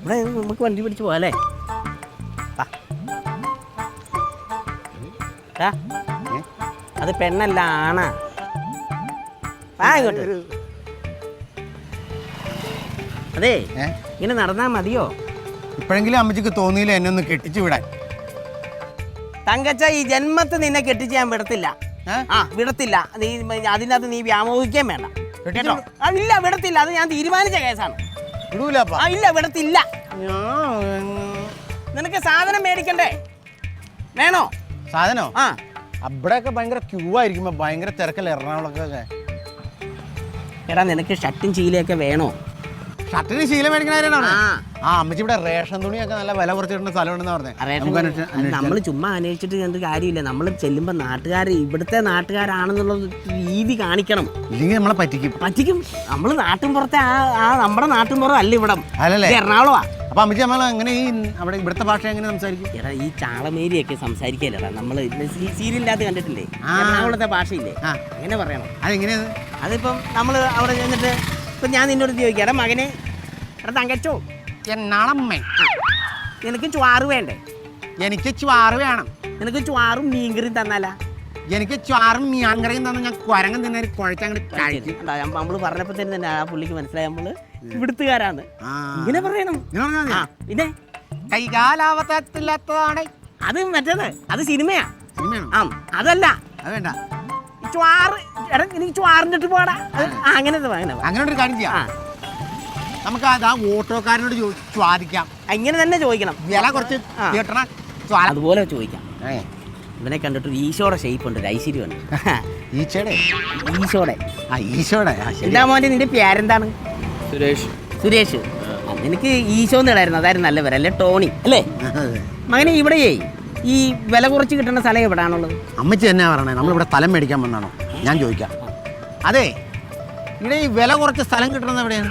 ഇവിടെ നമുക്ക് വണ്ടി പിടിച്ച് പോകാല്ലേ? അത് പെണ്ണല്ല ആണാ. ഇങ്ങോട്ട്. അതെ, ഇങ്ങനെ നടന്നാ മതിയോ? ഇപ്പോഴെങ്കിലും അമ്മച്ചിക്ക് തോന്നിയില്ല എന്നെ ഒന്ന് കെട്ടിച്ചു വിടാൻ. തങ്കച്ച, ഈ ജന്മത്ത് നിന്നെ കെട്ടിച്ച് ഞാൻ വിടത്തില്ല. വിടത്തില്ല. നീ അതിനകത്ത് നീ വ്യാമോഹിക്കാൻ വേണ്ട കേട്ടോ. ഇല്ല, വിടത്തില്ല. അത് ഞാൻ തീരുമാനിച്ച കേസാണ്. ഇല്ല, വിടത്തില്ല. നിനക്ക് സാധനം മേടിക്കണ്ടേ? വേണോ സാധനോ? അവിടെയൊക്കെ ഭയങ്കര ക്യൂ ആയിരിക്കുമ്പോ ഭയങ്കര തിരക്കല്ലേ എറണാകുളത്തൊക്കെ. എടാ, നിനക്ക് ഷർട്ടും ചീലയൊക്കെ വേണോ? ഷർട്ടിന് ശീലം മേടിക്കണ അമ്മച്ചി ഇവിടെ റേഷൻ തുണിയൊക്കെ നല്ല വില കുറച്ച് കിട്ടുന്ന സ്ഥലമുണ്ടെന്ന് പറഞ്ഞത്. നമ്മൾ ചുമ്മാ അന്വേഷിച്ചിട്ട് എന്ത് കാര്യമില്ല. നമ്മൾ ചെല്ലുമ്പോൾ നാട്ടുകാർ ഇവിടുത്തെ നാട്ടുകാരാണെന്നുള്ള രീതി കാണിക്കണം. ഇല്ലെങ്കിൽ നമ്മളെ പറ്റിക്കും. നമ്മൾ നാട്ടിൻപുറത്തെ നമ്മുടെ നാട്ടിൻപുറം അല്ല ഇവിടം, എറണാകുളമാ. അപ്പൊ അമ്മച്ചി നമ്മൾ എങ്ങനെ ഈ അവിടെ ഇവിടുത്തെ ഭാഷ എങ്ങനെ സംസാരിക്കും? എടാ, ഈ ചാളമേരിയൊക്കെ സംസാരിക്കല്ലടാ. നമ്മൾ സീരിയലിനകത്ത് കണ്ടിട്ടില്ലേ എറണാകുളത്തെ ഭാഷയില്ലേ? അങ്ങനെ പറയണം. അതെങ്ങനെയാണ്? അതിപ്പം നമ്മൾ അവിടെ ചെന്നിട്ട് ഇപ്പം ഞാൻ നിന്നോട് ചോദിക്കാം, എടാ മകനെ, എടാ തങ്കച്ചോ, എന്നാളമ്മേ നിനക്ക് ചുവാറ് വേണ്ടേ? എനിക്ക് ചുവാറ് വേണം. നിനക്ക് ചുവാറും മീൻകറിയും തന്നാലാ? എനിക്ക് ചുവാറും മീൻകറിയും തന്ന ഞാൻ കുരങ്ങൻ തന്നെ കുഴച്ചങ്ങോട്ട് കഴിക്കും. നമ്മള് പറഞ്ഞപ്പോ തന്നെ ആ പുള്ളിക്ക് മനസ്സിലായി നമ്മള് ഇവിടുത്തുകാരാണ്. ഇങ്ങനെ പറയണം. പിന്നെ കൈകാലാവത്തില്ലാത്തതാണ് അത്. മറ്റേത് അത് സിനിമയാ. അതല്ല, അത് വേണ്ട. ചുവാറ്, എടാ എനിക്ക് ചുവാറിൻ്റെ ഇട്ട് പോടാ. അങ്ങനെ അങ്ങനെ ഒരു കാര്യം ചെയ്യാം. നമുക്ക് അത് ആ ഓട്ടോക്കാരനോട് ചോദിക്കാം. ഇങ്ങനെ തന്നെ ചോദിക്കണം. വില കുറച്ച് അതുപോലെ ചോദിക്കാം. ഇവനെ കണ്ടിട്ട് ഈശോടെ ഷേപ്പ് ഉണ്ട്, ഒരു ഐശ്വര്യമുണ്ട്. ഈശോടെ. എന്താ മോനെ നിന്റെ പേരെന്താണ്? സുരേഷ്. നിനക്ക് ഈശോ എന്നിടായിരുന്നു, അതായിരുന്നു നല്ല പേര്, അല്ലേ? ടോണി അല്ലേ മകനെ? ഇവിടെയേ ഈ വില കുറച്ച് കിട്ടുന്ന സ്ഥലം എവിടെയാണുള്ളത്? അമ്മച്ചി എന്നാ പറയണേ? നമ്മളിവിടെ സ്ഥലം മേടിക്കാൻ വന്നാണോ? ഞാൻ ചോദിക്കാം. അതെ, ഇവിടെ ഈ വില കുറച്ച് സ്ഥലം കിട്ടുന്നത് എവിടെയാണ്?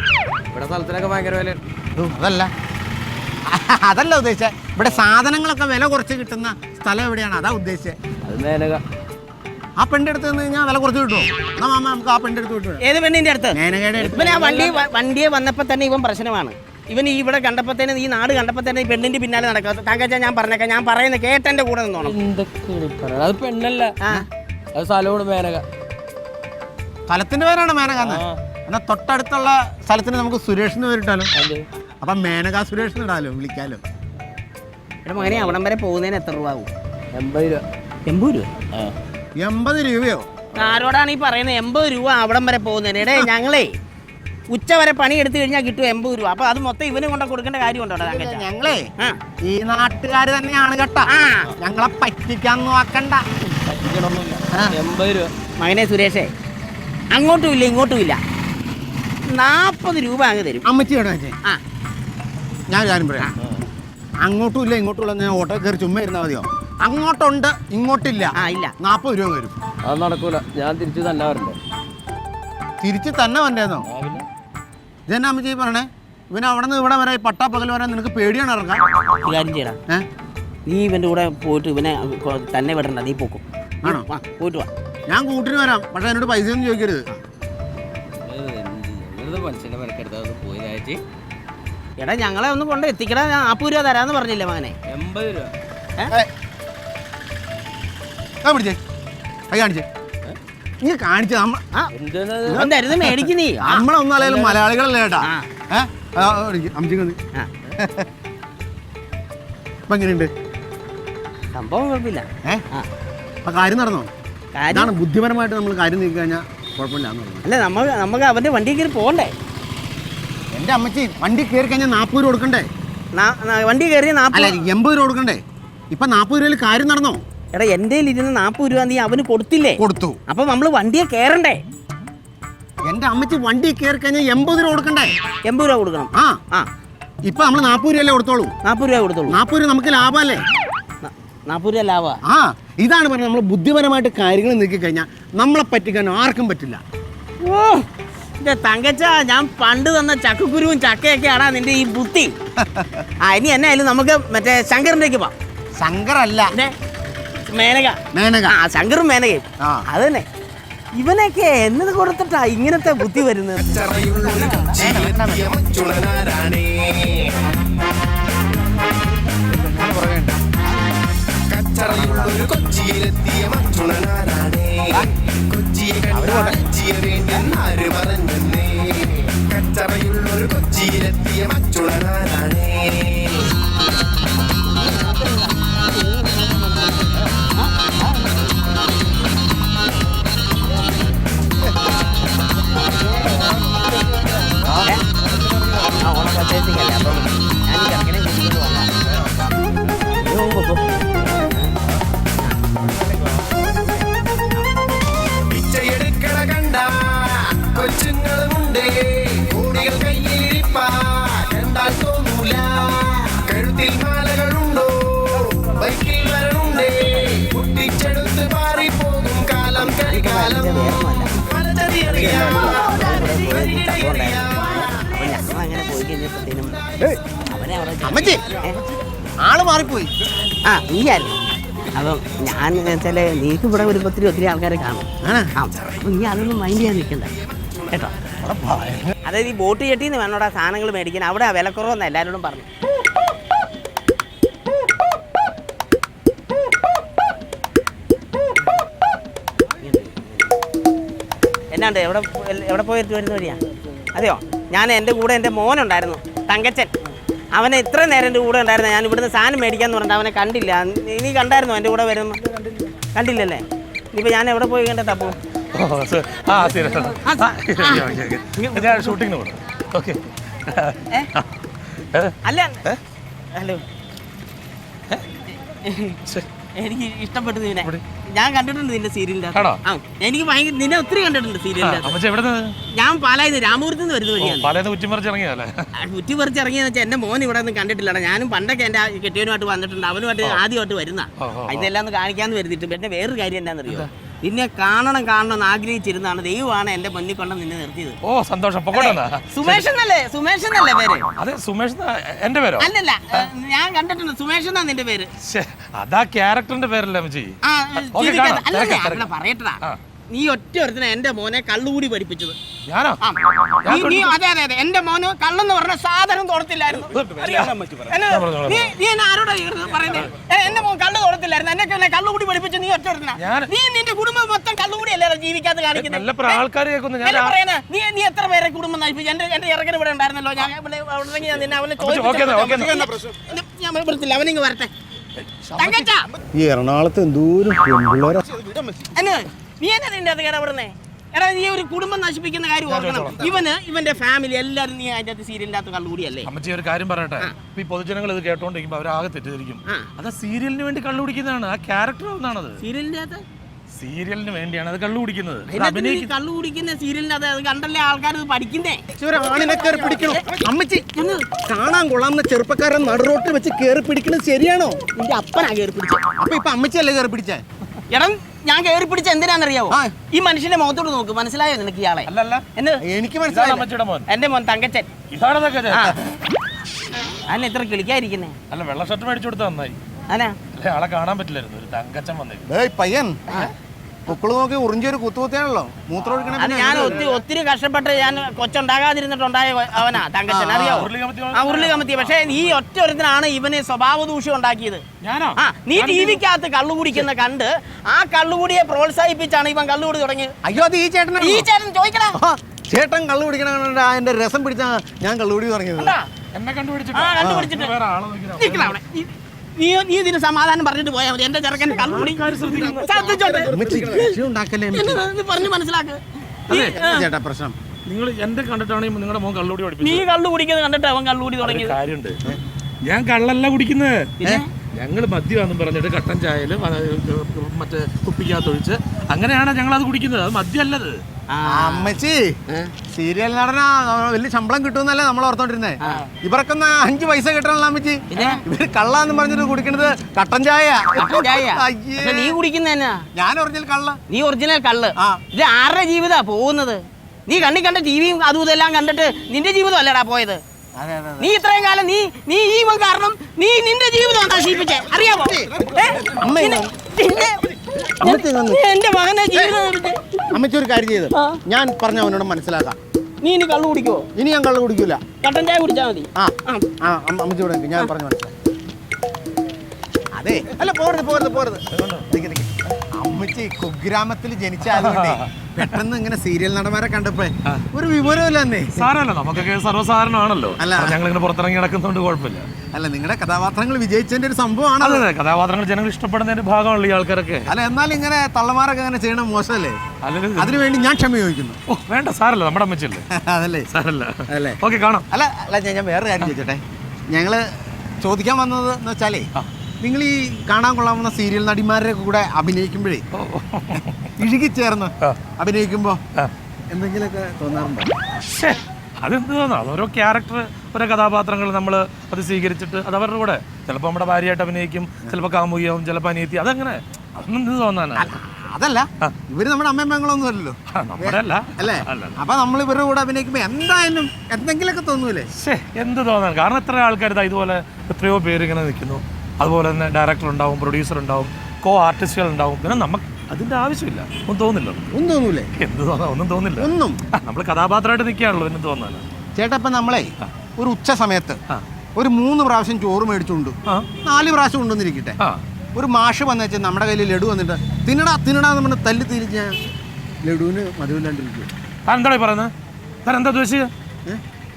ഇവിടെ സ്ഥലത്തിനൊക്കെ ഭയങ്കര വില. അതല്ല ഉദ്ദേശിച്ചത്. ഇവിടെ സാധനങ്ങളൊക്കെ വില കുറച്ച് കിട്ടുന്ന സ്ഥലം എവിടെയാണ്? അതാ ഉദ്ദേശിച്ചത്. അത് മേനക. ആ പെണ്ണിന്റെ അടുത്ത് നിന്ന് കഴിഞ്ഞാൽ വില കുറച്ച് കിട്ടുമോ? എന്നാ മാമ നമുക്ക് ആ പെണ്ണിന്റെ അടുത്ത് കിട്ടുമോ? ഏത് പെണ്ണിന്റെ അടുത്ത്? മേനകയുടെ അടുത്ത്. ഇവൻ ആ വണ്ടിയെ വന്നപ്പോ തന്നെ ഇവൻ പ്രശ്നമാണ്. ഇവൻ ഇവിടെ കണ്ടപ്പോ തന്നെ, ഈ നാട് കണ്ടപ്പോ തന്നെ ഈ പെണ്ണിന്റെ പിന്നാലെ നടക്കുക. തങ്കച്ച, ഞാൻ പറഞ്ഞേക്കാം, ഞാൻ പറയുന്ന കേട്ടെന്റെ കൂടെ നിന്നോണം. അത് പെണ്ണല്ല, അത് സ്ഥലമാണ് മേനക. സ്ഥലത്തിന്റെ പേരാണ് മേനക. എന്നാ തൊട്ടടുത്തുള്ള സ്ഥലത്തിന് നമുക്ക് സുരേഷിന് പേരിട്ടാലോ? അപ്പൊ മേനക സുരേഷിന് ഇടാലോ, വിളിക്കാലോ. എടാ മകനെ, അവിടം വരെ പോകുന്നതിന് എത്ര രൂപ ആവും? 80 രൂപ. 80 രൂപ? 80 രൂപയോ? ആരോടാണ് ഈ പറയുന്നത് 80 രൂപ അവിടം വരെ പോകുന്നതിന്? എടേ, ഞങ്ങളേ ഉച്ച വരെ പണി എടുത്തു കഴിഞ്ഞാൽ കിട്ടും 80 രൂപ. അപ്പൊ അത് മൊത്തം ഇവനും കൊണ്ട് കൊടുക്കേണ്ട കാര്യമുണ്ടോ? ഞങ്ങളേ ഈ നാട്ടുകാർ തന്നെയാണ് കേട്ടോ, ഞങ്ങളെ പറ്റിക്കാൻ നോക്കണ്ട. 80 രൂപ. മകനെ സുരേഷേ, അങ്ങോട്ടും ഇല്ല ഇങ്ങോട്ടും ഇല്ല, 40 രൂപ അങ്ങ് തരും. അമ്മച്ചി വേണോ? ഞാൻ കാര്യം പറയാം. അങ്ങോട്ടും ഇല്ല ഇങ്ങോട്ടും ഇല്ല, ഞാൻ ഓട്ടോ കയറി ചുമ്മാ ഇരുന്നാൽ മതിയോ? അങ്ങോട്ടുണ്ട് ഇങ്ങോട്ടില്ല. ഇല്ല, 40 രൂപ വരും. അത് നടക്കൂല. ഞാൻ തിരിച്ചു തന്നെ വരണ്ടേ? തിരിച്ച് തന്നെ വന്നേന്നോ? ഇതെന്നാ അമ്മച്ചി പറയണേ? ഇവന് അവിടെ നിന്ന് ഇവിടെ വരെ പട്ടാ പകൽ വരാൻ നിനക്ക് പേടിയാണ് ഇറങ്ങാൻ? കാര്യം ചെയ്യടാ, നീ ഇവന്റെ കൂടെ പോയിട്ട് ഇവനെ തന്നെ വിടണ്ട, നീ പോക്കും. ആണോ? പോയിട്ട് വാ. ഞാൻ കൂട്ടിന് വരാം, പക്ഷെ എന്നോട് പൈസ ഒന്നും ചോദിക്കരുത്. മനുഷ്യനെ മെനക്കെടുത്തത് പോയതായിട്ട്. എടാ, ഞങ്ങളെ ഒന്ന് കൊണ്ട് എത്തിക്കടാ. 40 രൂപ തരാന്ന് പറഞ്ഞില്ലേ മകനെ? 80 രൂപ. പിടിച്ചേ, കൈ കാണിച്ചേ. നീ കാണിച്ച എന്തായിരുന്നു മേടിക്ക് നീ? നമ്മളൊന്നാലും മലയാളികളല്ലേ ചേട്ടാ. അമ്മച്ചിക്ക് ഇപ്പൊ എങ്ങനെയുണ്ട് സംഭവം? കുഴപ്പമില്ല. അപ്പൊ കാര്യം നടന്നോ? ഇതാണ് ബുദ്ധിപരമായിട്ട് നമ്മൾ കാര്യം നീക്കി കഴിഞ്ഞാൽ കുഴപ്പമില്ല. അല്ല, നമുക്ക് അവന്റെ വണ്ടി കയറി പോകണ്ടേ? എന്റെ അമ്മച്ചി, വണ്ടി കയറി കഴിഞ്ഞാൽ 40 രൂപ കൊടുക്കണ്ടേ? വണ്ടി കയറി 80 രൂപ കൊടുക്കണ്ടേ? ഇപ്പൊ 40 രൂപയിൽ കാര്യം നടന്നോ? എടാ, എന്റെ ഇരുന്ന് 40 രൂപ നീ അവന് കൊടുത്തില്ലേ? കൊടുത്തു. അപ്പൊ നമ്മള് വണ്ടിയെ കയറണ്ടേ? എന്റെ അമ്മച്ചി, വണ്ടി കയറി കഴിഞ്ഞാൽ 80 രൂപ കൊടുക്കണ്ടേ? 80 രൂപ കൊടുക്കണം. ഇപ്പൊ നമ്മൾ 40 രൂപയല്ലേ കൊടുത്തോളൂ? 40 രൂപ കൊടുത്തോളൂ. 40 രൂപ നമുക്ക് ലാഭമല്ലേ? 40 രൂപ ലാഭ. ഇതാണ് പറഞ്ഞത്, നമ്മൾ ബുദ്ധിപരമായിട്ട് കാര്യങ്ങൾ നീക്കി കഴിഞ്ഞാൽ നമ്മളെ പറ്റിക്കാൻ ആർക്കും പറ്റില്ല. ഓ എന്റെ തങ്കച്ച, ഞാൻ പണ്ട് തന്ന ചക്കക്കുരുവും ചക്കയൊക്കെയാണാ നിന്റെ ഈ ബുദ്ധി. ഇനി എന്നായാലും നമുക്ക് മറ്റേ ശങ്കറിൻ്റെക്ക് പോവാം. ശങ്കറല്ല, മേനക. ശങ്കറും മേനകയും അത് തന്നെ. ഇവനൊക്കെ എന്നത് കൊടുത്തിട്ടാ ഇങ്ങനത്തെ ബുദ്ധി വരുന്നത്. കച്ചറയുള്ളൊരു കൊച്ചിയിലെത്തിയ മച്ചുണനാരാണേ കൊച്ചിയെ കണ്ടാച്ചിയ വേണ്ടി ആര് പറഞ്ഞേ കച്ചറയുള്ളൊരു കൊച്ചിയിലെത്തിയ മച്ചുണനാരാണേ ഓണം പച്ചക്കല്ലേ അപ്പം ഞാൻ ഈ ചെറുക്കനെ കൂട്ടിക്കൊണ്ട് വന്നതാണ്. പിച്ചയെടുക്കണ കണ്ട കൊച്ചുങ്ങളുമുണ്ടേ കോടികൾ കയ്യിലിരിപ്പാ കണ്ടാൽ തോന്നൂല കഴുത്തിൽ മാലകളുണ്ടോ ബൈക്കിൽ വരണുണ്ടേ കുട്ടിച്ചെടുത്ത് മാറിപ്പോകും കാലം കരികാലം അങ്ങനെ പോയി കഴിഞ്ഞപ്പോഴത്തേനും അവനെ അവിടെ അമ്മച്ചി ആള് മാറിപ്പോയി. ആ നീയായിരുന്നു. അപ്പം ഞാൻ വെച്ചാൽ നീക്ക് ഇവിടെ വരുമ്പോൾ ഒത്തിരി ആൾക്കാരെ കാണും. അപ്പം നീ അതൊന്നും മൈൻഡ് ചെയ്യാൻ നിൽക്കണ്ട കേട്ടോ. അതായത് ഈ ബോട്ട് ചെട്ടിന്ന് വേണോടാ സാധനങ്ങൾ മേടിക്കാൻ. അവിടെ വിലക്കുറവെന്ന് എല്ലാവരോടും പറഞ്ഞു. എന്നാണ്ട് എവിടെ പോയിട്ട് വരുന്ന വഴിയാ? അതെയോ, ഞാൻ എൻ്റെ കൂടെ എൻ്റെ മോനുണ്ടായിരുന്നു തങ്കച്ചൻ. അവനെ ഇത്ര നേരം എൻ്റെ കൂടെ ഉണ്ടായിരുന്നു. ഞാൻ ഇവിടുന്ന് സാധനം മേടിക്കാന്ന് പറഞ്ഞിട്ട് അവനെ കണ്ടില്ല. നീ കണ്ടായിരുന്നോ എൻ്റെ കൂടെ വരുമ്പോൾ? കണ്ടില്ലല്ലേ? ഇനിയിപ്പോൾ ഞാൻ എവിടെ പോയി കണ്ട തപ്പു? ഷൂട്ടിങ്ങിന് പോകണം. ഓക്കെ. അല്ല ഹലോ, എനിക്ക് ഇഷ്ടപ്പെട്ടു നിന്നെ. ഞാൻ കണ്ടിട്ടുണ്ട് നിന്റെ സീരിയലിന്റെ. എനിക്ക് ഭയങ്കര നിന്നെ ഒത്തിരി കണ്ടിട്ടുണ്ട് സീരിയലിന്റെ. ഞാൻ പാലായത് രാമപുരത്ത് നിന്ന് വരുന്ന വഴിയാണ്. കുറ്റി പറിച്ച് ഇറങ്ങിയെന്ന് വെച്ചാൽ എന്റെ മോൻ ഇവിടെ ഒന്നും കണ്ടിട്ടില്ല. ഞാനും പണ്ടൊക്കെ എന്റെ കെട്ടിയവനുമായിട്ട് വന്നിട്ടുണ്ട്. അവനുമായിട്ട് ആദ്യമായിട്ട് വരുന്ന ഇതെല്ലാം ഒന്ന് കാണിക്കാന്ന് വരുത്തിയിട്ട്. എന്റെ വേറൊരു കാര്യം എന്താണെന്നറിയോ? നിന്നെ കാണണം എന്ന് ആഗ്രഹിച്ചിരുന്നാണ്. ദൈവമാണ് എന്റെ മുന്നിൽ കൊണ്ട് നിന്നെ നിർത്തിയത്. ഓ സന്തോഷം. സുമേഷ് എന്നല്ലേ പേര്? അതെ സുമേഷ് എന്റെ പേരോ? അല്ലല്ല, ഞാൻ കണ്ടിട്ടുണ്ട്. സുമേഷ് എന്നാ നിന്റെ പേര്. അതാ ക്യാരക്ടറിന്റെ പേരല്ലേ പറയട്ടാ. നീ ഒറ്റ ഒരുത്തന എന്റെ മോനെ കള്ളുകൂടി പഠിപ്പിച്ചത്. ഞാനോ? അതെ അതെ അതെ, എന്റെ മോന് കള്ളെന്ന് പറഞ്ഞ സാധനം തോടത്തില്ലായിരുന്നു. നീ എന്നെ ആരോടാ പറയുന്നത്? എന്റെ മോൻ കള്ള് തോടത്തില്ലായിരുന്നു. എന്നെ കള്ളുകൂടി പഠിപ്പിച്ചു നീ ഒറ്റ ഒരുത്തന. നീ നിന്റെ കുടുംബം മൊത്തം കള്ളുകൂടി അല്ലേ ജീവിക്കാത്ത കാണിക്കുന്നത്? നീ എത്ര പേരെ കുടുംബം നയിപ്പിച്ചു? എന്റെ ഇറക്കന് ഇവിടെ ഉണ്ടായിരുന്നല്ലോ. ഞാൻ നിന്നെ അവനെ ഞാൻ വരത്തില്ല. അവനിങ്ങ് വരട്ടെ. ഈ എറണാകുളത്ത് എന്തോരം നീ എന്നാ നിന്റെ അത് ഇടപെടുന്നേ? എടാ, നീ ഒരു കുടുംബം നശിപ്പിക്കുന്ന കാര്യം ഓർക്കണം. ഇവന്റെ ഫാമിലി എല്ലാരും നീ അതിന്റെ സീരിയലിന്റെ അകത്ത് കള്ളുകൂടിയല്ലേ? അമ്മച്ചി ഒരു കാര്യം പറയട്ടെ. ഈ പൊതുജനങ്ങൾ ഇത് കേട്ടോണ്ടിരിക്കുമ്പോ അവരാകെ തെറ്റിദ്ധരിക്കും. അത് സീരിയലിന് വേണ്ടി കള്ളു കുടിക്കുന്നതാണ്. ആ ക്യാരക്ടർ ഒന്നാണത്. സീരിയലിന്റെ അകത്ത് സീരിയലിന് വേണ്ടിയാണ് അത് കള്ളു കുടിക്കുന്നത്. കള്ളു കുടിക്കുന്ന സീരിയലിന്റെ അത് കണ്ടല്ലേ ആൾക്കാർ പഠിക്കുന്നേ. ആണിനെ കയറി പിടിക്കണോ? അമ്മച്ചി കാണാൻ കൊള്ളാവുന്ന ചെറുപ്പക്കാരൻ നടുറോട്ടിൽ വെച്ച് കയറി പിടിക്കുന്നത് ശരിയാണോ? നിന്റെ അപ്പനാ കയറി പിടിച്ചത്. അപ്പൊ ഇപ്പൊ അമ്മച്ചിയല്ലേ കയറി പിടിച്ചേ? എടാ, ഞാൻ കയറി പിടിച്ച എന്തിനാണെന്നറിയാവോ? ഈ മനുഷ്യന്റെ മുഖത്തോട് നോക്ക്. മനസ്സിലായോ നിനക്ക് ഇയാളെ? എനിക്ക് മനസ്സിലായി. എന്റെ മോൻ തങ്കച്ചൻ. അന്നെ ഇത്ര കിളിക്കാതിരിക്കുന്നേ? അല്ല, വെള്ള ഷർട്ട് മേടിച്ചു കൊടുത്താൽ നന്നായി. ആളെ കാണാൻ പറ്റില്ലായിരുന്നു. ഒരു തങ്കച്ചൻ വന്നേ പയ്യൻ പൊക്കിള് നോക്കി ഉറിഞ്ചൊരു കുത്തുകുത്തിയാണല്ലോ മൂത്രം ഒഴിക്കണ. ഞാൻ ഒത്തിരി കഷ്ടപ്പെട്ട് ഞാൻ കൊച്ചുണ്ടാകാതിരുന്നിട്ടുണ്ടായ അവനാ തങ്കച്ചൻ. അറിയാവോ? ഉരുളി കമത്തി. പക്ഷേ ഈ ഒറ്റ ഒരുത്തനാണ് ഇവന് സ്വഭാവ ദൂഷ്യം ഉണ്ടാക്കിയത്. നീ ടിവിക്കകത്ത് കള്ളു കുടിക്കുന്ന കണ്ട് ആ കള്ളുകൂടിയെ പ്രോത്സാഹിപ്പിച്ചാണ് ഇവൻ കള്ളുകൂടി തുടങ്ങിയത്. അയ്യോ, അത് ഈ ചേട്ടൻ ചോദിക്കടാ. ചേട്ടൻ കള്ളു കുടിക്കണ അതിന്റെ രസം പിടിച്ചാ ഞാൻ കള്ളുകൂടി തുടങ്ങിയത്. എന്നെ കണ്ടുപിടിച്ചിട്ട് നീ ഇതിന് സമാധാനം പറഞ്ഞിട്ട് പോയാൽ മതി. എന്റെ ചെറുക്കൻ കള്ളുകൂടി പറഞ്ഞു മനസ്സിലാക്ക്. ചേട്ടാ പ്രശ്നം നിങ്ങൾ എന്റെ കണ്ടിട്ടാണ് നിങ്ങളുടെ മോൻ കള്ളുകൂടി പഠിപ്പിച്ചത്. നീ കള്ളു കുടിക്കുന്നത് കണ്ടിട്ട് അവൻ കള്ളുകൂടി തുടങ്ങിയത്. കാര്യമുണ്ട്. ഞാൻ കള്ളല്ല കുടിക്കുന്നത്. ഞങ്ങൾ മദ്യമാണെന്നും പറഞ്ഞിട്ട് കട്ടൻ ചായല് മറ്റേ കുപ്പിക്കകത്തൊഴിച്ച് അങ്ങനെയാണ് ഞങ്ങൾ അത് കുടിക്കുന്നത്. അത് മദ്യമല്ലത്. അമ്മച്ചി സീരിയൽ നടനാ വലിയ ശമ്പളം കിട്ടുമെന്നല്ലേ നമ്മൾ ഓർത്തോണ്ടിരുന്നേ. ഇവർക്കൊന്ന് 5 പൈസ കിട്ടണല്ലോ അമ്മച്ചി. ഇവര് കള്ളാന്ന് പറഞ്ഞിട്ട് കുടിക്കണത് കട്ടൻ ചായ. നീ കുടിക്കുന്ന ഞാൻ ഒറിജിനൽ കള്ള. നീ ഒറിജിനൽ കള്ള്. ഇത് ആരുടെ ജീവിതാ പോകുന്നത്? നീ കണ്ട ടിവിയും അതും ഇതെല്ലാം കണ്ടിട്ട് നിന്റെ ജീവിതം അല്ലടാ പോയത്. നീ ഇത്രയും കാലം നീ ഈ കാരണം നീ നിന്റെ ജീവിതം നശിപ്പിച്ചേ. അറിയാമോ? എന്റെ മകന്റെ ജീവിതം. അമ്മച്ചി ഒരു കാര്യം ചെയ്ത് ഞാൻ പറഞ്ഞ അവനോട് മനസ്സിലാക്കാം. നീ ഇനി കള്ളു കുടിക്കോ? ഇനി ഞാൻ കള്ളു കുടിക്കൂല. കട്ടൻ ചായ കുടിച്ചാൽ മതി. അമ്മച്ചിയോട് ഞാൻ പറഞ്ഞു മനസ്സിലാക്കാം. അതെ അല്ല പോരുത് നിക്ക്. അമ്മച്ചി കുഗ്രാമത്തിൽ ജനിച്ചായതുകൊണ്ടേ പെട്ടെന്ന് ഇങ്ങനെ സീരിയൽ നടന്മാരെ കണ്ടപ്പോ ഒരു വിവരമില്ലെന്നേ. സാരമല്ല, നമുക്കൊക്കെ സർവ്വസാധാരണമാണല്ലോ. അല്ല. ഞങ്ങൾ ഇങ്ങനെ പുറത്തിറങ്ങി നടക്കുന്നതുകൊണ്ട് കുഴപ്പമില്ല. അല്ല നിങ്ങളുടെ കഥാപാത്രങ്ങൾ വിജയിച്ചതിന്റെ ഒരു സംഭവമാണ്. അതെ, കഥാപാത്രങ്ങൾ ജനങ്ങൾ ഇഷ്ടപ്പെടുന്നതിന്റെ ഭാഗമാണല്ലോ ഈ ആൾക്കാരൊക്കെ. അല്ല എന്നാലും ഇങ്ങനെ തള്ളമാരൊക്കെ അങ്ങനെ ചെയ്യണം മോശമല്ലേ? അല്ലെങ്കിൽ അതിനുവേണ്ടി ഞാൻ ക്ഷമ ചോദിക്കുന്നു. ഓ വേണ്ട, സാരല്ല, നമ്മുടെ അമ്മച്ചല്ലേ. അതല്ലേ സാരല്ല. അല്ലേ? ഓക്കെ, കാണാം. അല്ല ഞാൻ വേറെ കാര്യം ചോദിച്ചോട്ടെ. ഞങ്ങള് ചോദിക്കാൻ വന്നത് എന്ന് വെച്ചാലേ, നിങ്ങൾ ഈ കാണാൻ കൊള്ളാവുന്ന സീരിയൽ നടിമാരുടെ കൂടെ അഭിനയിക്കുമ്പോഴേ ഇഴുകിച്ചേർന്ന് അഭിനയിക്കുമ്പോ എന്തെങ്കിലുമൊക്കെ തോന്നാറുണ്ടോ? അതെന്ത് തോന്നാ, ഓരോ ക്യാരക്ടർ, ഓരോ കഥാപാത്രങ്ങൾ നമ്മൾ അത് സ്വീകരിച്ചിട്ട് അത് അവരുടെ കൂടെ ചിലപ്പോൾ നമ്മുടെ ഭാര്യയായിട്ട് അഭിനയിക്കും, ചിലപ്പോൾ കാമുകിയാവും, ചിലപ്പോൾ അനിയത്തി, അതങ്ങനെ അതൊന്നും എന്ത് തോന്നാനാ? അതല്ല, ഇവര് നമ്മുടെ അമ്മയും പെങ്ങളൊന്നും അല്ലല്ലോ. നമ്മുടെ അല്ല അല്ലേ? അപ്പൊ നമ്മൾ ഇവരുടെ കൂടെ അഭിനയിക്കുമ്പോ എന്തായാലും എന്തെങ്കിലുമൊക്കെ തോന്നൂലേ? എന്ത് തോന്നാൻ? കാരണം എത്ര ആൾക്കാർ ഇതുപോലെ എത്രയോ പേര് ഇങ്ങനെ നിൽക്കുന്നു. അതുപോലെ തന്നെ ഡയറക്ടർ ഉണ്ടാവും, പ്രൊഡ്യൂസർ ഉണ്ടാവും, കോ ആർട്ടിസ്റ്റുകൾ ഉണ്ടാവും. പിന്നെ നമുക്ക് അതിന്റെ ആവശ്യമില്ല. ഒന്നും തോന്നില്ല. ഒന്നും തോന്നൂലേ? എന്ത് തോന്നാ? ഒന്നും തോന്നില്ല. ഒന്നും. നമ്മൾ കഥാപാത്രമായിട്ട് നിൽക്കുകയാണല്ലോ, എന്ന് തോന്നാൻ. ചേട്ടാ ഇപ്പൊ നമ്മളെ ഒരു ഉച്ച സമയത്ത് ഒരു 3 പ്രാവശ്യം ചോറ് മേടിച്ചുകൊണ്ട് 4 പ്രാവശ്യം കൊണ്ടുവന്നിരിക്കട്ടെ, ഒരു മാഷ് വന്നു നമ്മുടെ കയ്യിൽ ലഡു വന്നിട്ട് തിന്നടാന്ന് പറഞ്ഞ് തല്ലി തിരിച്ച് ലഡുവിന് മധുവില്ലാണ്ടിരിക്കും. താൻ എന്താ പറയുന്നത്? താൻ എന്താ ഉദ്ദേശിച്ചത്?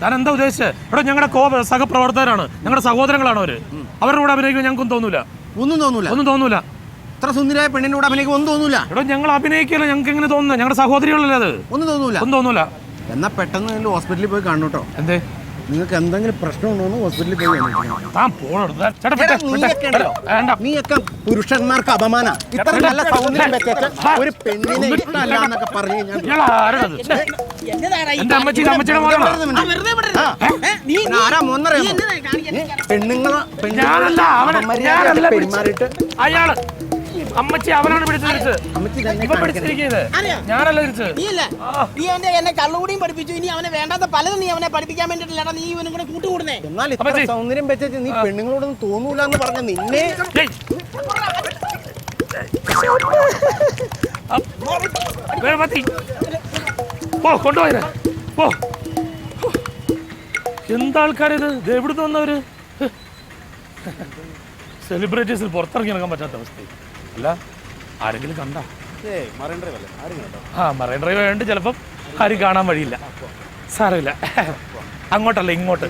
താൻ എന്താ ഉദ്ദേശിച്ചത്? ഇവിടെ ഞങ്ങളുടെ സഹപ്രവർത്തകരാണ്, ഞങ്ങളുടെ സഹോദരങ്ങളാണ് അവര്. അവരുടെ കൂടെ അഭിനയിക്കുമ്പോൾ ഞങ്ങൾക്കൊന്നും തോന്നൂല. ഒന്നും തോന്നൂല. ഇത്ര സുന്ദരിയായ പെണ്ണിന്റെ കൂടെ അഭിനയിക്കും ഒന്നും തോന്നൂല. ഇവിടെ ഞങ്ങൾ അഭിനയിക്കില്ല, ഞങ്ങൾക്ക് എങ്ങനെ തോന്നുന്നത്? ഞങ്ങളുടെ സഹോദരികളല്ലേ അത്. ഒന്നും തോന്നൂല. എന്നാ പെട്ടെന്ന് ഹോസ്പിറ്റലിൽ പോയി കാണൂട്ടോ. എന്തേ? നിങ്ങൾക്ക് എന്തെങ്കിലും പ്രശ്നമുണ്ടോ ഹോസ്പിറ്റലിൽ പോയി നീയൊക്കെ പുരുഷന്മാർക്ക് അപമാന. ഇത്ര നല്ല സൗന്ദര്യം വെച്ചിട്ട് ഒരു പെണ്ണിനെ ഇഷ്ടമല്ല എന്നൊക്കെ പറഞ്ഞു പെരുമാറിയിട്ട് അയാള് അമ്മച്ചി അവനാണ് പിടിച്ചത്. ഞാനല്ല തിരിച്ചത്. നീ എന്നെ കള്ളുകൂടിയും പഠിപ്പിച്ചു. ഇനി അവനെ വേണ്ടാത്ത പലതും നീ അവനെ പഠിപ്പിക്കാൻ വേണ്ടിട്ടില്ല. നീ ഇവനും കൂടെ കൂട്ടുകൂടുന്നേ. എന്നാൽ ഇത്ര സൗന്ദര്യം വെച്ചിട്ട് നീ പെണ്ണുങ്ങളോടൊന്നും തോന്നൂല എന്ന് പറഞ്ഞ നിന്നെ കൊണ്ടുപോയത്. എന്താ ആൾക്കാരിത്? എവിടുന്ന് വന്നവര്? സെലിബ്രിറ്റീസിൽ പുറത്തിറങ്ങി നടക്കാൻ പറ്റാത്ത അവസ്ഥ. അല്ല, ആരെങ്കിലും കണ്ട? മറൈൻ ഡ്രൈവ് ആയതുകൊണ്ട് ചിലപ്പം ആരും കാണാൻ വഴിയില്ല. സാരമില്ല, അങ്ങോട്ടല്ല ഇങ്ങോട്ട്.